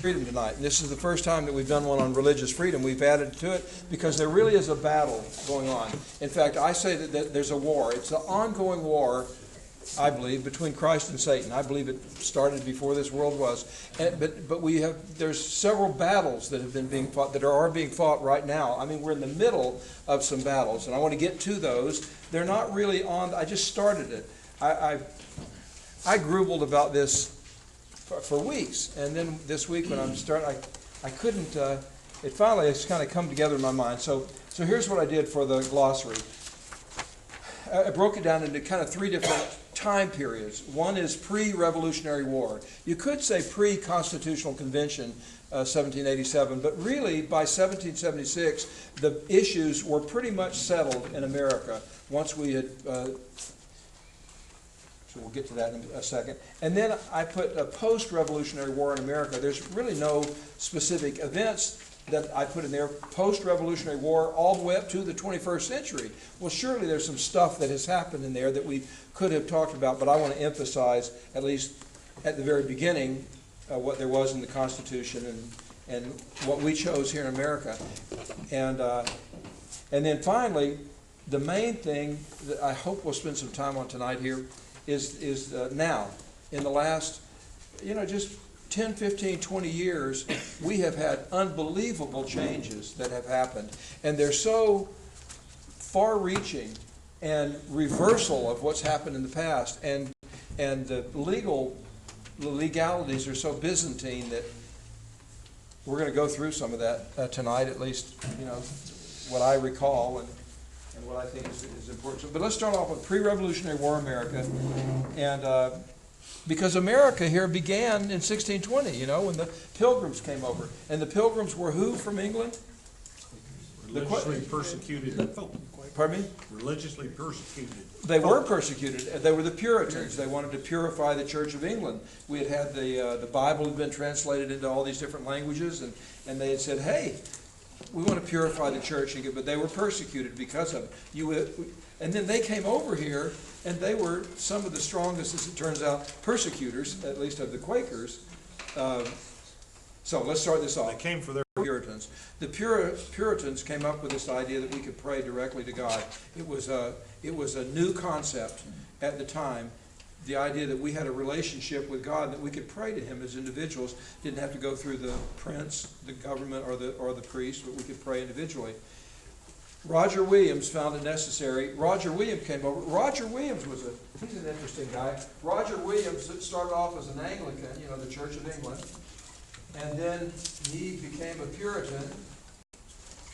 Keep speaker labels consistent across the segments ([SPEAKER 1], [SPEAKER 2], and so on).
[SPEAKER 1] freedom tonight. And this is the first time that we've done one on religious freedom. We've added to it because there really is a battle going on. In fact, I say that there's a war. It's an ongoing war, I believe, between Christ and Satan. I believe it started before this world was. But there's several battles that have been being fought, that are being fought right now. I mean, we're in the middle of some battles, and I want to get to those. They're not really on. I just started it. I grumbled about this for weeks, and then this week when I'm starting, I couldn't. It finally has kind of come together in my mind. So here's what I did for the glossary. I broke it down into kind of three different time periods. One is pre-Revolutionary War. You could say pre-Constitutional Convention, 1787, but really by 1776, the issues were pretty much settled in America once we had. So we'll get to that in a second. And then I put a post-Revolutionary War in America. There's really no specific events that I put in there. Post-Revolutionary War all the way up to the 21st century. Well, surely there's some stuff that has happened in there that we could have talked about, but I want to emphasize, at least at the very beginning, what there was in the Constitution and what we chose here in America. And then finally, the main thing that I hope we'll spend some time on tonight here is now, in the last, just 10, 15, 20 years, we have had unbelievable changes that have happened. And they're so far-reaching and reversal of what's happened in the past. And the legalities are so Byzantine that we're going to go through some of that tonight, at least, what I recall and what I think is important. But let's start off with pre-Revolutionary War America. And because America here began in 1620, when the Pilgrims came over. And the Pilgrims were who from England?
[SPEAKER 2] Religiously persecuted folk.
[SPEAKER 1] Pardon me?
[SPEAKER 2] Religiously persecuted.
[SPEAKER 1] They were persecuted. They were the Puritans. They wanted to purify the Church of England. We had the Bible had been translated into all these different languages, and they had said, hey, we want to purify the church, but they were persecuted because of it. And then they came over here, and they were some of the strongest, as it turns out, persecutors, at least of the Quakers. So let's start this off.
[SPEAKER 2] They came for their
[SPEAKER 1] Puritans. The Puritans came up with this idea that we could pray directly to God. It was a new concept at the time. The idea that we had a relationship with God, that we could pray to Him as individuals, didn't have to go through the prince, the government, or the priest, but we could pray individually. Roger Williams found it necessary. Roger Williams came over. Roger Williams he's an interesting guy. Roger Williams started off as an Anglican, the Church of England, and then he became a Puritan,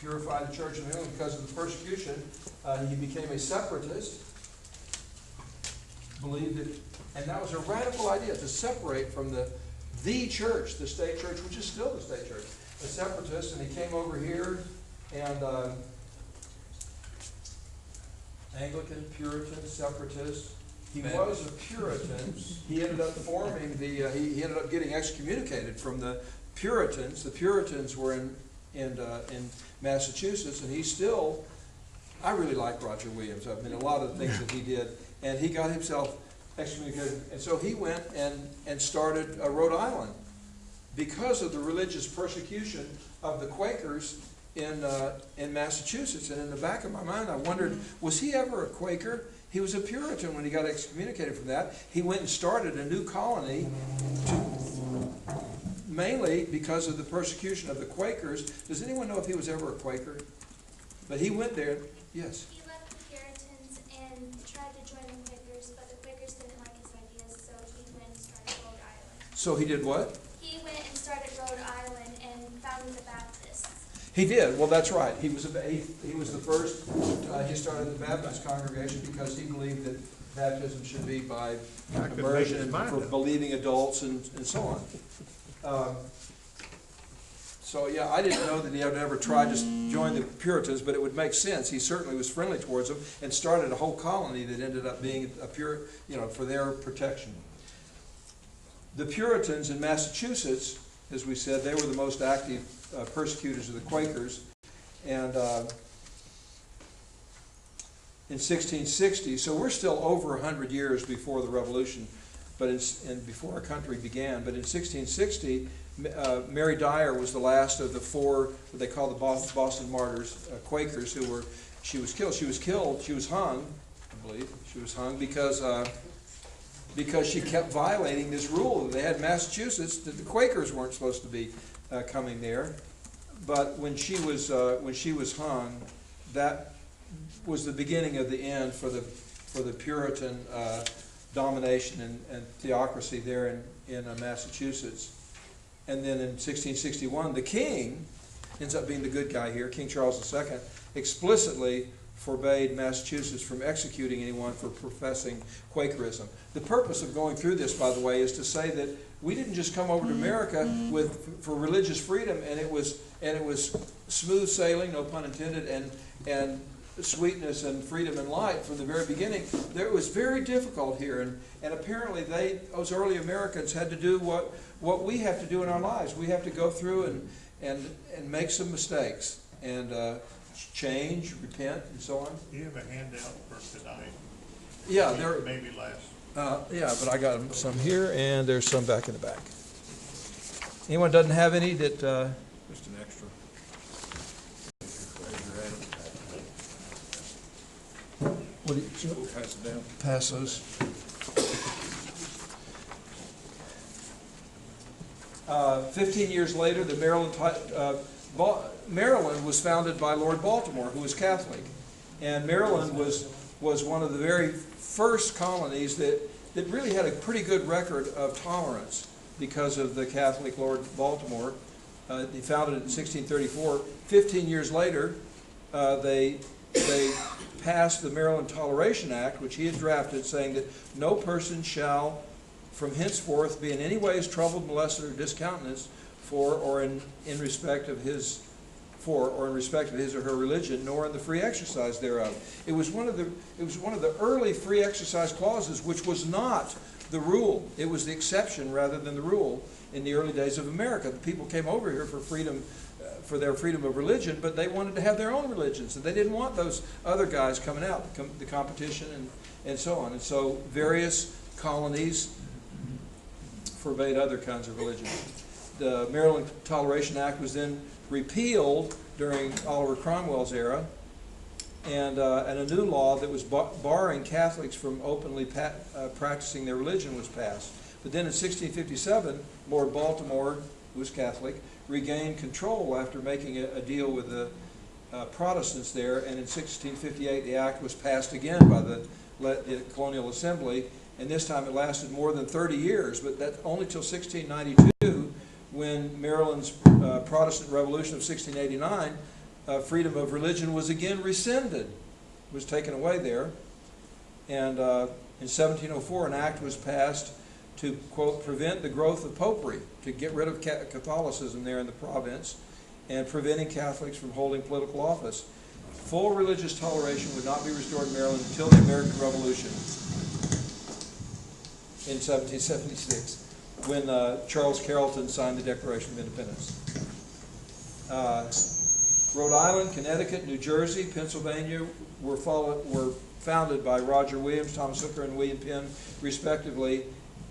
[SPEAKER 1] purified the Church of England because of the persecution. He became a separatist. Believed it, and that was a radical idea, to separate from the church, the state church, which is still the state church, a separatist. And he came over here, and Anglican, Puritan, separatist. He was a Puritan. He ended up forming he ended up getting excommunicated from the Puritans. The Puritans were in Massachusetts, and I really like Roger Williams. I mean, a lot of the things that he did. And he got himself excommunicated. And so he went and started Rhode Island because of the religious persecution of the Quakers in Massachusetts. And in the back of my mind, I wondered, was he ever a Quaker? He was a Puritan when he got excommunicated from that. He went and started a new colony mainly because of the persecution of the Quakers. Does anyone know if he was ever a Quaker? But he went there. Yes?
[SPEAKER 3] He left the Puritans and tried to join the Quakers, but the Quakers didn't like his ideas, so he went and started Rhode Island.
[SPEAKER 1] So he did what?
[SPEAKER 3] He went and started Rhode Island and founded the Baptists.
[SPEAKER 1] He did. Well, that's right. He was the first. He started the Baptist congregation because he believed that baptism should be by immersion for believing adults and so on. So yeah, I didn't know that he had ever tried to join the Puritans, but it would make sense. He certainly was friendly towards them and started a whole colony that ended up being for their protection. The Puritans in Massachusetts, as we said, they were the most active persecutors of the Quakers, and in 1660, so we're still over 100 years before the Revolution. but before our country began. But in 1660, Mary Dyer was the last of the four, what they call the Boston Martyrs, Quakers, she was killed. She was hung, I believe. She was hung because she kept violating this rule that they had in Massachusetts that the Quakers weren't supposed to be coming there. But when she was hung, that was the beginning of the end for the Puritan domination and theocracy there in Massachusetts. And then in 1661, the king ends up being the good guy here. King Charles II explicitly forbade Massachusetts from executing anyone for professing Quakerism. The purpose of going through this, by the way, is to say that we didn't just come over to America for religious freedom, and it was smooth sailing, no pun intended, and sweetness and freedom and light from the very beginning. It was very difficult here, and apparently those early Americans had to do what we have to do in our lives. We have to go through and make some mistakes and change, repent, and so on.
[SPEAKER 2] Do you have a handout for tonight?
[SPEAKER 1] Yeah, there.
[SPEAKER 2] Maybe last.
[SPEAKER 1] Yeah, but I got some here, and there's some back in the back. Anyone doesn't have any that?
[SPEAKER 2] Just an extra.
[SPEAKER 1] What do you,
[SPEAKER 2] We'll pass it down.
[SPEAKER 1] pass those. 15 years later, the Maryland was founded by Lord Baltimore, who was Catholic, and Maryland was one of the very first colonies that really had a pretty good record of tolerance because of the Catholic Lord Baltimore. He founded it in 1634. 15 years later, they passed the Maryland Toleration Act, which he had drafted, saying that no person shall from henceforth be in any ways troubled, molested, or discountenanced for or in respect of his or her religion, nor in the free exercise thereof. It was one of the early free exercise clauses, which was not the rule. It was the exception rather than the rule in the early days of America. The people came over here for freedom, for their freedom of religion, but they wanted to have their own religions, and they didn't want those other guys coming out, the competition and so on. And so various colonies forbade other kinds of religion. The Maryland Toleration Act was then repealed during Oliver Cromwell's era, and a new law that was barring Catholics from openly practicing their religion was passed. But then in 1657, Lord Baltimore, who was Catholic, regained control after making a deal with the Protestants there, and in 1658 the act was passed again by the Colonial Assembly, and this time it lasted more than 30 years, but that only till 1692, when Maryland's Protestant Revolution of 1689, freedom of religion was again rescinded, was taken away there. And in 1704, an act was passed to, quote, prevent the growth of popery, to get rid of Catholicism there in the province, and preventing Catholics from holding political office. Full religious toleration would not be restored in Maryland until the American Revolution in 1776. When Charles Carrollton signed the Declaration of Independence. Rhode Island, Connecticut, New Jersey, Pennsylvania were founded by Roger Williams, Thomas Hooker, and William Penn, respectively.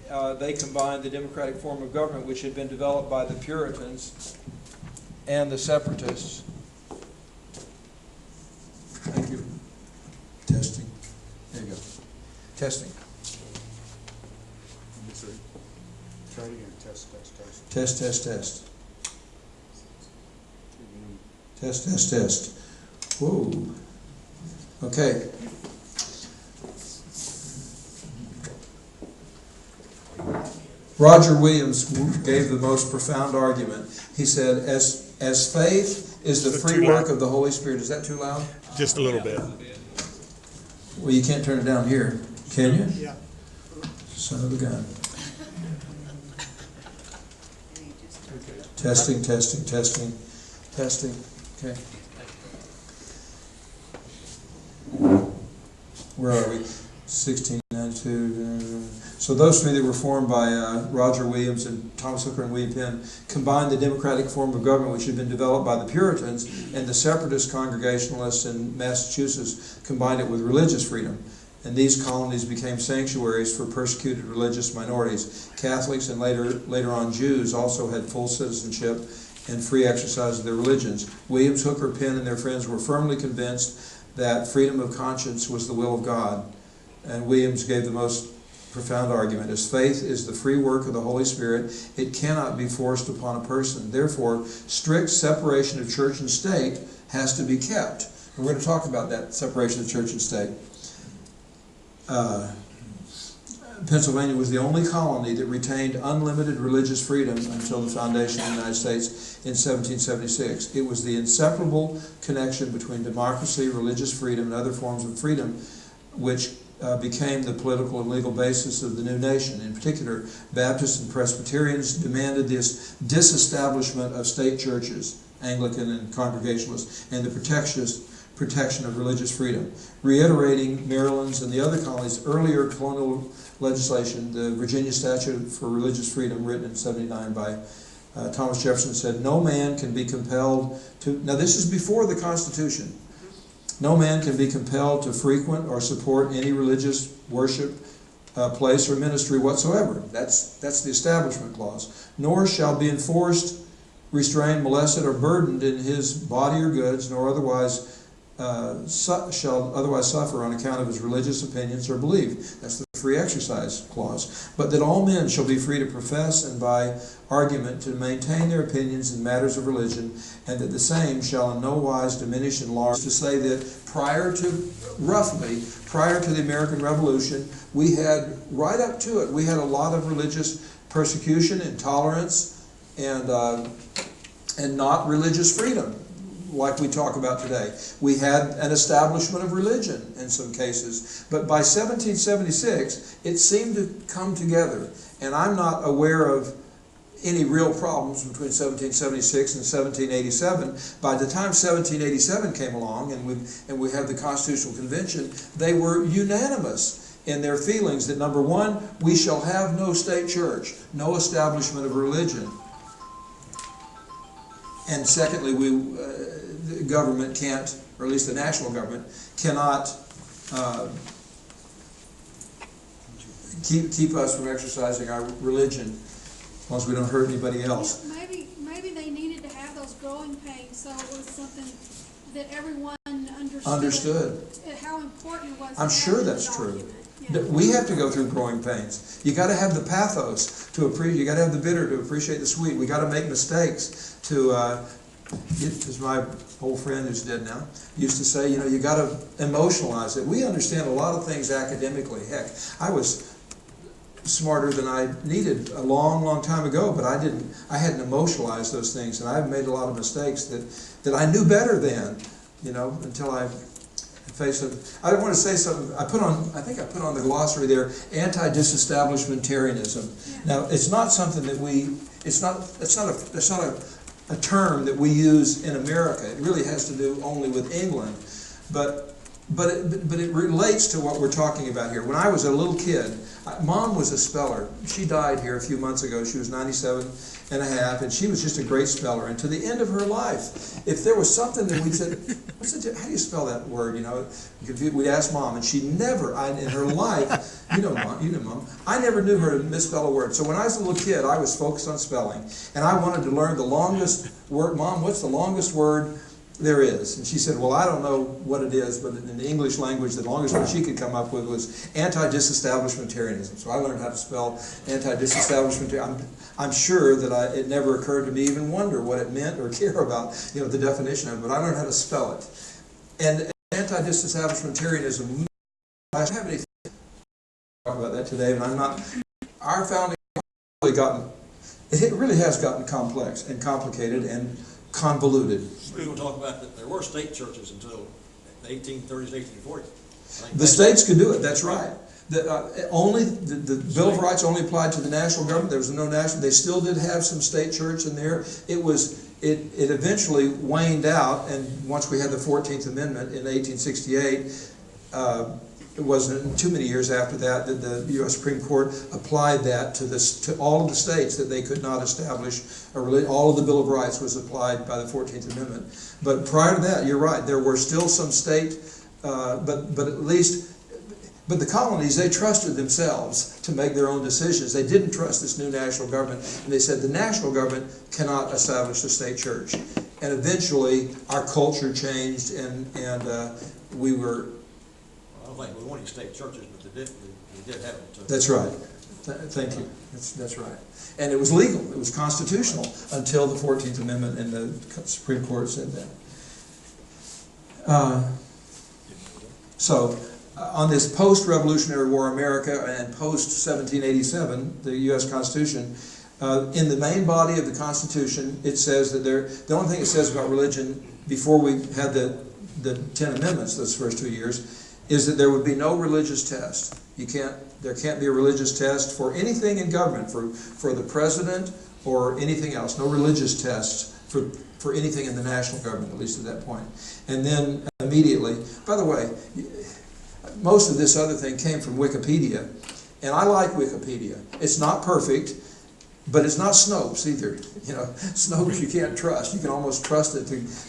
[SPEAKER 1] They combined the democratic form of government, which had been developed by the Puritans and the Separatists. Thank you. Testing. There you go. Testing.
[SPEAKER 2] Try it again. Test.
[SPEAKER 1] Test, test, test. Test, test, test. Whoa. Okay. Roger Williams gave the most profound argument. He said, as faith is the free work of the Holy Spirit. Is that too loud?
[SPEAKER 2] Just a little bit.
[SPEAKER 1] Well, you can't turn it down here, can you?
[SPEAKER 2] Yeah.
[SPEAKER 1] Son of a gun. Testing, testing, testing, testing. Okay. Where are we? 1692. So those three that were formed by Roger Williams and Thomas Hooker and William Penn combined the democratic form of government which had been developed by the Puritans, and the Separatist Congregationalists in Massachusetts combined it with religious freedom. and these colonies became sanctuaries for persecuted religious minorities. Catholics and later on Jews also had full citizenship and free exercise of their religions. Williams, Hooker, Penn, and their friends were firmly convinced that freedom of conscience was the will of God. And Williams gave the most profound argument. As faith is the free work of the Holy Spirit, it cannot be forced upon a person. Therefore, strict separation of church and state has to be kept. And we're going to talk about that separation of church and state. Pennsylvania was the only colony that retained unlimited religious freedom until the foundation of the United States in 1776. It was the inseparable connection between democracy, religious freedom, and other forms of freedom which became the political and legal basis of the new nation. In particular, Baptists and Presbyterians demanded this disestablishment of state churches, Anglican and Congregationalists, and the protection of religious freedom. Reiterating Maryland's and the other colonies' earlier colonial legislation, the Virginia Statute for Religious Freedom, written in 1979 by Thomas Jefferson, said, "No man can be compelled to," now this is before the Constitution, "no man can be compelled to frequent or support any religious worship place or ministry whatsoever." That's the Establishment Clause. "Nor shall be enforced, restrained, molested, or burdened in his body or goods, nor otherwise shall otherwise suffer on account of his religious opinions or belief." That's the Free Exercise Clause. "But that all men shall be free to profess and by argument to maintain their opinions in matters of religion, and that the same shall in no wise diminish, enlarge." To say that prior to the American Revolution, we had, right up to it, we had a lot of religious persecution, intolerance, and not religious freedom, like we talk about today. We had an establishment of religion in some cases. But by 1776, it seemed to come together. And I'm not aware of any real problems between 1776 and 1787. By the time 1787 came along and we had the Constitutional Convention, they were unanimous in their feelings that, number one, we shall have no state church, no establishment of religion. And secondly, the government can't, or at least the national government, cannot keep us from exercising our religion as long as we don't hurt anybody else.
[SPEAKER 4] Yeah, maybe they needed to have those growing pains, so it was something that everyone understood. How important it was.
[SPEAKER 1] I'm sure that's true. Yeah. We have to go through growing pains. You got to have the pathos to appreciate. You got to have the bitter to appreciate the sweet. We got to make mistakes to. As my old friend who's dead now used to say, you got to emotionalize it. We understand a lot of things academically. Heck, I was smarter than I needed a long, long time ago, but I hadn't emotionalized those things, and I've made a lot of mistakes that I knew better then, until I faced it. I want to say something. I think I put on the glossary there, anti-disestablishmentarianism. Yeah. Now, it's not something that it's not a term that we use in America. It really has to do only with England, but it relates to what we're talking about here. When I was a little kid, Mom was a speller. She died here a few months ago. She was 97 and a half, and she was just a great speller. And to the end of her life, if there was something that we said, how do you spell that word? We'd ask Mom, and she never, in her life, Mom, I never knew her to misspell a word. So when I was a little kid, I was focused on spelling, and I wanted to learn the longest word. Mom, what's the longest word there is? And she said, well, I don't know what it is, but in the English language, the longest one she could come up with was anti-disestablishmentarianism. So I learned how to spell anti-disestablishmentarianism. I'm sure that it never occurred to me to even wonder what it meant or care about, the definition of it, but I learned how to spell it. And anti-disestablishmentarianism, I don't have anything to talk about that today, but I'm not. Our founding it really has gotten complex and complicated and convoluted.
[SPEAKER 5] We're going to talk about that there were state churches until the 1830s, 1840s.
[SPEAKER 1] The states could do it, that's right. The Bill of Rights only applied to the national government. There was no national. They still did have some state church in there. It eventually waned out, and once we had the 14th Amendment in 1868, it wasn't too many years after that the U.S. Supreme Court applied that to all of the states, that they could not establish a religion. All of the Bill of Rights was applied by the 14th Amendment. But prior to that, you're right, there were still some state, but at least But the colonies, they trusted themselves to make their own decisions. They didn't trust this new national government. And they said the national government cannot establish a state church. And eventually, our culture changed, and we were...
[SPEAKER 5] I don't think we wanted state churches, but they did have them too.
[SPEAKER 1] That's right. Thank you. That's right. And it was legal. It was constitutional until the 14th Amendment, and the Supreme Court said that. On this post-Revolutionary War America and post-1787, the U.S. Constitution, in the main body of the Constitution, it says that the only thing it says about religion before we had the 10 Amendments, those first 2 years, is that there would be no religious test. There can't be a religious test for anything in government, for the president or anything else. No religious tests for anything in the national government, at least at that point. And then immediately, by the way, most of this other thing came from Wikipedia, and I like Wikipedia. It's not perfect, but it's not Snopes either. You know, Snopes you can't trust. You can almost trust it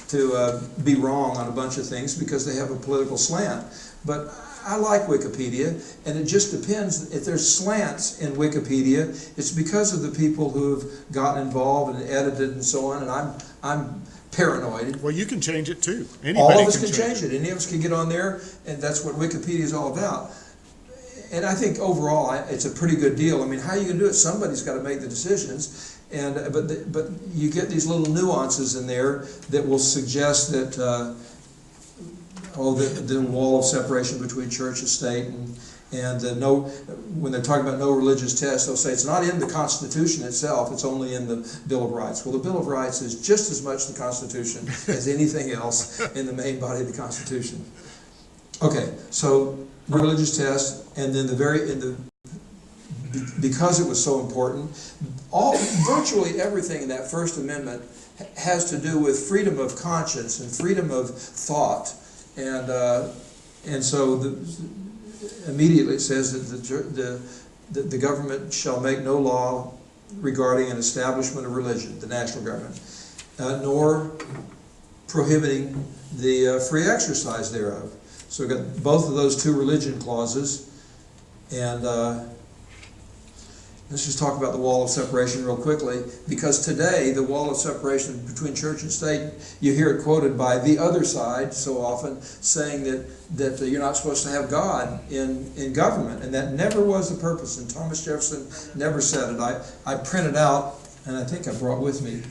[SPEAKER 1] to be wrong on a bunch of things because they have a political slant. But I like Wikipedia, and it just depends. If there's slants in Wikipedia, it's because of the people who have gotten involved and edited and so on, and I'm paranoid.
[SPEAKER 2] Well, you can change it too. Anybody
[SPEAKER 1] All of us can
[SPEAKER 2] change
[SPEAKER 1] change it. Any of us can get on there, and that's what Wikipedia is all about. And I think overall, it's a pretty good deal. I mean, how are you going to do it? Somebody's got to make the decisions, and but you get these little nuances in there that will suggest that the wall of separation between church and state, and no, when they're talking about no religious test, they'll say it's not in the Constitution itself, it's only in the Bill of Rights. Well, the Bill of Rights is just as much the Constitution as anything else in the main body of the Constitution. Okay, so religious test, and then because it was so important, virtually everything in that First Amendment has to do with freedom of conscience and freedom of thought, and so immediately it says that the government shall make no law regarding an establishment of religion, the national government, nor prohibiting the free exercise thereof. So we've got both of those two religion clauses, and let's just talk about the wall of separation real quickly, because today the wall of separation between church and state, you hear it quoted by the other side so often, saying that you're not supposed to have God in government, and that never was the purpose, and Thomas Jefferson never said it. I printed out, and I think I brought with me,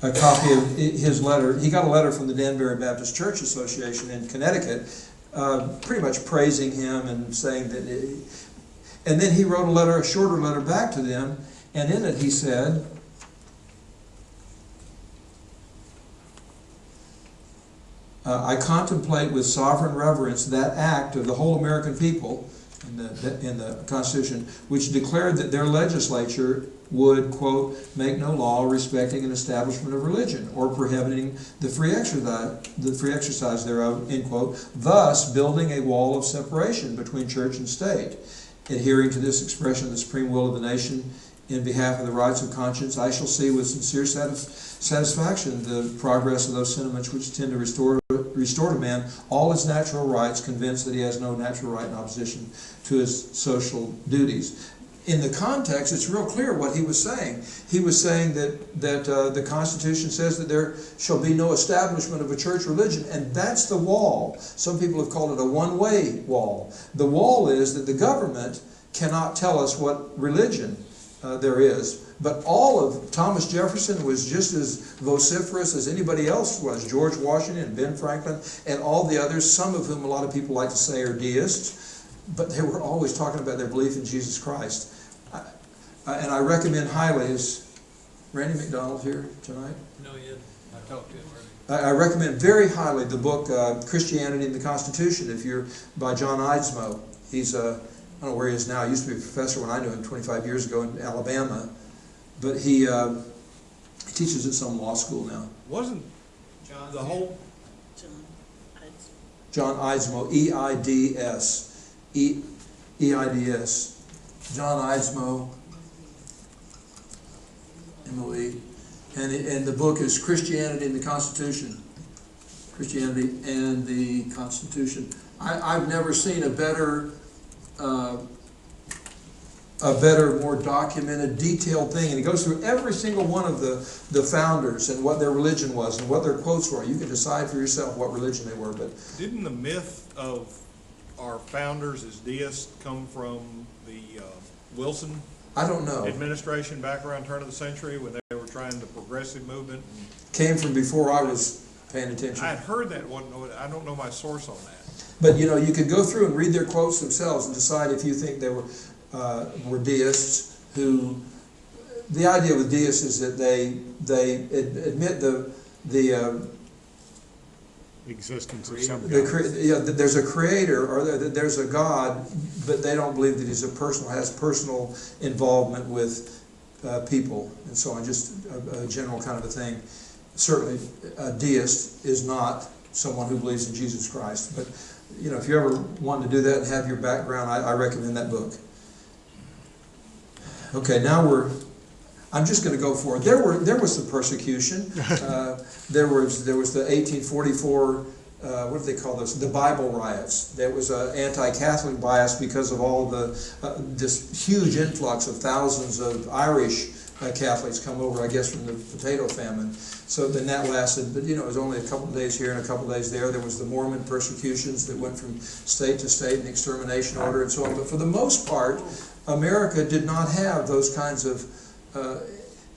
[SPEAKER 1] a copy of his letter. He got a letter from the Danbury Baptist Church Association in Connecticut, pretty much praising him and saying that and then he wrote a shorter letter back to them, and in it he said, I contemplate with sovereign reverence that act of the whole American people in the Constitution, which declared that their legislature would, quote, make no law respecting an establishment of religion or prohibiting the free exercise thereof, end quote, thus building a wall of separation between church and state. Adhering to this expression of the supreme will of the nation in behalf of the rights of conscience, I shall see with sincere satisfaction the progress of those sentiments which tend to restore to man all his natural rights, convinced that he has no natural right in opposition to his social duties. In the context, it's real clear what he was saying. He was saying that the Constitution says that there shall be no establishment of a church religion, and that's the wall. Some people have called it a one-way wall. The wall is that the government cannot tell us what religion there is. But all of Thomas Jefferson was just as vociferous as anybody else was. George Washington and Ben Franklin and all the others, some of whom a lot of people like to say are deists, but they were always talking about their belief in Jesus Christ. And I recommend highly, is Randy McDonald here tonight?
[SPEAKER 6] No, yet. I talked to him already.
[SPEAKER 1] I recommend very highly the book Christianity and the Constitution, by John Eidsmoe. He's, I don't know where he is now. He used to be a professor when I knew him 25 years ago in Alabama. But he teaches at some law school now.
[SPEAKER 6] Wasn't the whole...
[SPEAKER 1] John Eidsmoe, E-I-D-S. E-I-D-S. John Eidsmoe, M-O-E. And the book is Christianity and the Constitution. Christianity and the Constitution. I've never seen a better, more documented, detailed thing. And it goes through every single one of the founders and what their religion was and what their quotes were. You can decide for yourself what religion they were. But
[SPEAKER 2] Didn't the myth of our founders as deists come from the Wilson
[SPEAKER 1] I don't know.
[SPEAKER 2] administration back around turn of the century when they were trying the progressive movement?
[SPEAKER 1] Came from before I was paying attention.
[SPEAKER 2] I had heard that, I don't know my source on that.
[SPEAKER 1] But you know, you could go through and read their quotes themselves and decide if you think they were deists. Who, the idea with deists is that they admit the
[SPEAKER 2] Existence of
[SPEAKER 5] some
[SPEAKER 1] that there's a creator or that there's a God, but they don't believe that he's has personal involvement with people and so on. Just a general kind of a thing. Certainly, a deist is not someone who believes in Jesus Christ. But you know, if you ever want to do that and have your background, I recommend that book. Okay, now I'm just going to go for it. There was some persecution. There was the 1844. What do they call those? The Bible riots. There was an anti-Catholic bias because of all this huge influx of thousands of Irish Catholics come over, I guess, from the potato famine. So then that lasted, but you know, it was only a couple of days here and a couple of days there. There was the Mormon persecutions that went from state to state and the extermination order and so on. But for the most part, America did not have those kinds of,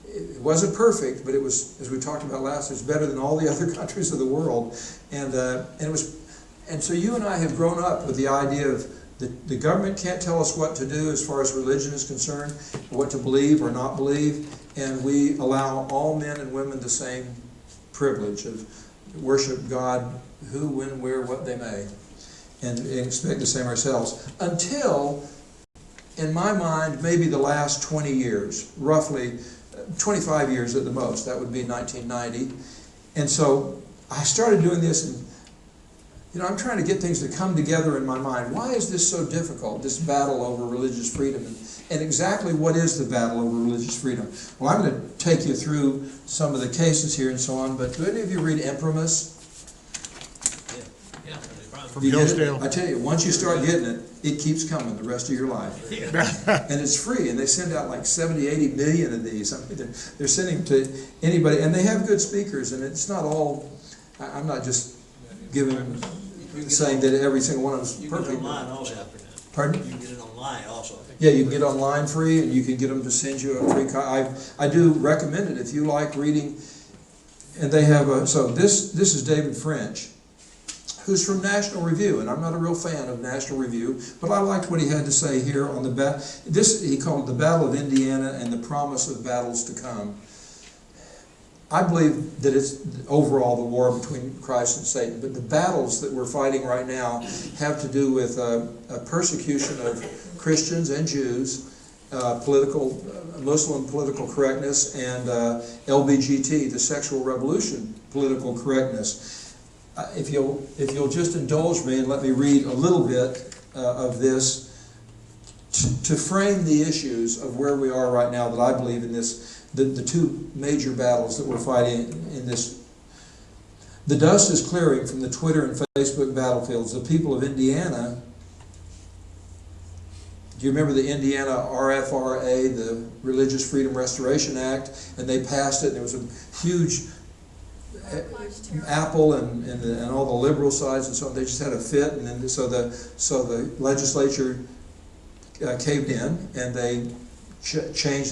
[SPEAKER 1] it wasn't perfect, but it was, as we talked about last, it was better than all the other countries of the world. And so you and I have grown up with the idea of the government can't tell us what to do as far as religion is concerned, what to believe or not believe, and we allow all men and women the same privilege of worship God who, when, where, what they may, and expect the same ourselves. Until, in my mind, maybe the last 20 years, roughly 25 years at the most, that would be 1990. And so I started doing this, and you know, I'm trying to get things to come together in my mind. Why is this so difficult, this battle over religious freedom? And exactly what is the battle over religious freedom? Well, I'm going to take you through some of the cases here and so on, but do any of you read Imprimis?
[SPEAKER 5] Yeah.
[SPEAKER 2] From
[SPEAKER 1] You get it?
[SPEAKER 2] Hillsdale.
[SPEAKER 1] I tell you, once you start getting it, it keeps coming the rest of your life. And it's free, and they send out like 70, 80 million of these. I mean, they're sending to anybody, and they have good speakers, and it's not all, I'm not just giving, saying that every single one of them is
[SPEAKER 5] You can get it
[SPEAKER 1] perfect.
[SPEAKER 5] online also.
[SPEAKER 1] Pardon?
[SPEAKER 5] You can get it online also.
[SPEAKER 1] Yeah, you can get online free, and you can get them to send you a free copy. I do recommend it if you like reading. And they have so this is David French, who's from National Review, and I'm not a real fan of National Review, but I liked what he had to say here on he called it the Battle of Indiana and the Promise of Battles to Come. I believe that it's overall the war between Christ and Satan, but the battles that we're fighting right now have to do with a persecution of Christians and Jews, Muslim political correctness, and LBGT, the sexual revolution political correctness. If you'll just indulge me and let me read a little bit of this to frame the issues of where we are right now that I believe in this. The two major battles that we're fighting in this. The dust is clearing from the Twitter and Facebook battlefields. The people of Indiana, do you remember the Indiana RFRA, the Religious Freedom Restoration Act? And they passed it, and there was a huge Apple and all the liberal sides and so on. They just had a fit, and then so the legislature caved in, and they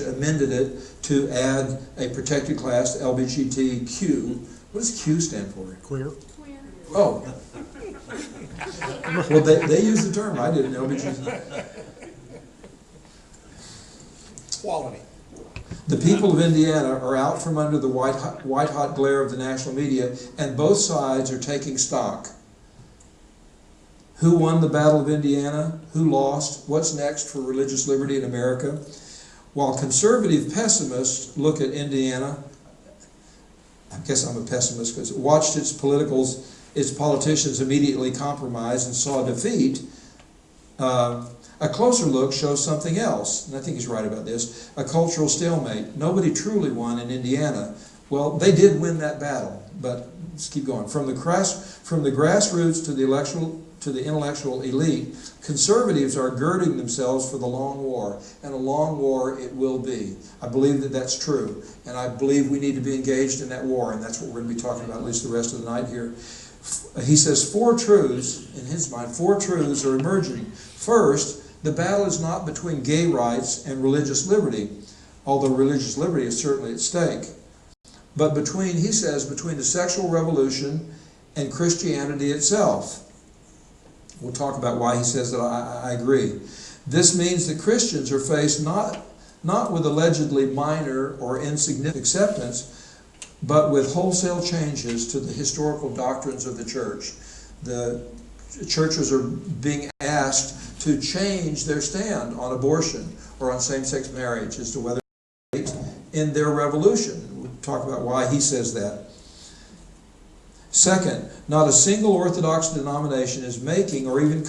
[SPEAKER 1] amended it to add a protected class, LGBTQ. What does Q stand for?
[SPEAKER 2] Queer.
[SPEAKER 4] Queer.
[SPEAKER 1] Oh. Well, they use the term. I didn't know.
[SPEAKER 2] Quality.
[SPEAKER 1] The people of Indiana are out from under the white hot glare of the national media, and both sides are taking stock. Who won the Battle of Indiana? Who lost? What's next for religious liberty in America? While conservative pessimists look at Indiana, I guess I'm a pessimist because watched its politicians immediately compromise and saw defeat, a closer look shows something else, and I think he's right about this, a cultural stalemate. Nobody truly won in Indiana. Well, they did win that battle, but let's keep going. From the grassroots to to the intellectual elite, conservatives are girding themselves for the long war, and a long war it will be. I believe that that's true, and I believe we need to be engaged in that war, and that's what we're going to be talking about at least the rest of the night here. He says 4 truths, in his mind, 4 truths are emerging. First, the battle is not between gay rights and religious liberty, although religious liberty is certainly at stake, but between, he says, between the sexual revolution and Christianity itself. We'll talk about why he says that. I agree. This means that Christians are faced not with allegedly minor or insignificant acceptance, but with wholesale changes to the historical doctrines of the church. The churches are being asked to change their stand on abortion or on same-sex marriage as to whether in their revolution. We'll talk about why he says that. Second, not a single Orthodox denomination is making or even